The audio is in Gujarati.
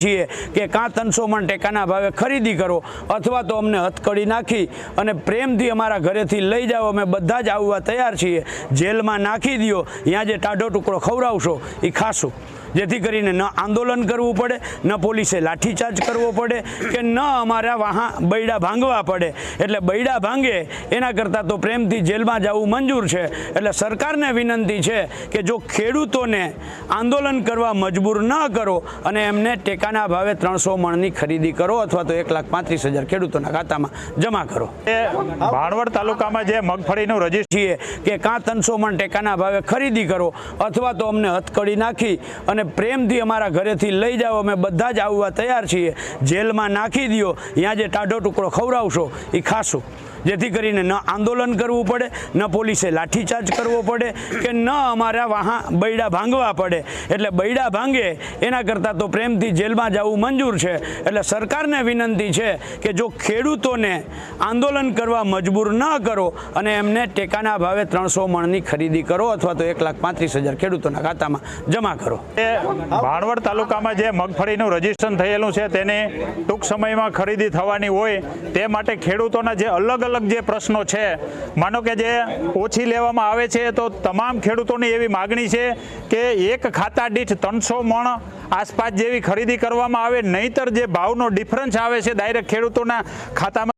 છીએ કે કાં 300 મણ ટેકાના ભાવે ખરીદી કરો અથવા તો અમને હથકડી નાખી અને પ્રેમથી અમારા ઘરેથી લઈ જાઓ, અમે બધા જ આવવા તૈયાર છીએ, જેલમાં નાખી દો, ત્યાં જે ટાઢો ટુકડો ખવડાવશો એ ખાશું, જેથી કરીને ન આંદોલન કરવું પડે, ન પોલીસે લાઠીચાર્જ કરવો પડે કે ન અમારા બૈડા ભાંગવા પડે। એટલે બૈડા ભાંગે એના કરતાં તો પ્રેમથી જેલમાં જવું મંજૂર છે। એટલે સરકારને વિનંતી છે કે જો ખેડૂતોને આંદોલન કરવા મજબૂર ન કરો અને એમને ટેકાના ભાવે 300 મણની ખરીદી કરો અથવા તો 1,35,000 ખેડૂતોના ખાતામાં જમા કરો। ભાણવડ તાલુકામાં જે મગફળીનું રજીસ્ટર છીએ કે કાં 300 મણ ટેકાના ભાવે ખરીદી કરો અથવા તો અમને હથકડી નાખી અને પ્રેમથી અમારા ઘરેથી લઈ જાઓ, અમે બધા જ આવવા તૈયાર છીએ, જેલમાં નાખી દો, ત્યાં જે ટાઢો ટુકડો ખવડાવશો એ ખાશું, જેથી કરીને ન આંદોલન કરવું પડે, ન પોલીસે લાઠીચાર્જ કરવો પડે કે ન અમારા બૈડા ભાંગવા પડે। એટલે બૈડા ભાંગે એના કરતાં તો પ્રેમથી જેલમાં જવું મંજૂર છે। એટલે સરકારને વિનંતી છે કે જો ખેડૂતોને આંદોલન કરવા મજબૂર ન કરો અને એમને ટેકાના ભાવે 300 મણની ખરીદી કરો અથવા તો 1,35,000 ખેડૂતોના ખાતામાં જમા કરો। ભાણવડ તાલુકામાં જે મગફળીનું રજીસ્ટ્રેશન થયેલું છે તેને ટૂંક સમયમાં ખરીદી થવાની હોય તે માટે ખેડૂતોના જે અલગ જે પ્રશ્નો છે, માનો કે જે ઓછી લેવામાં આવે છે તો તમામ ખેડૂતોની એવી માગણી છે કે એક ખાતા દીઠ 300 મણ આસપાસ જેવી ખરીદી કરવામાં આવે, નહીતર જે ભાવનો ડિફરન્સ આવે છે ડાયરેક્ટ ખેડૂતોના ખાતામાં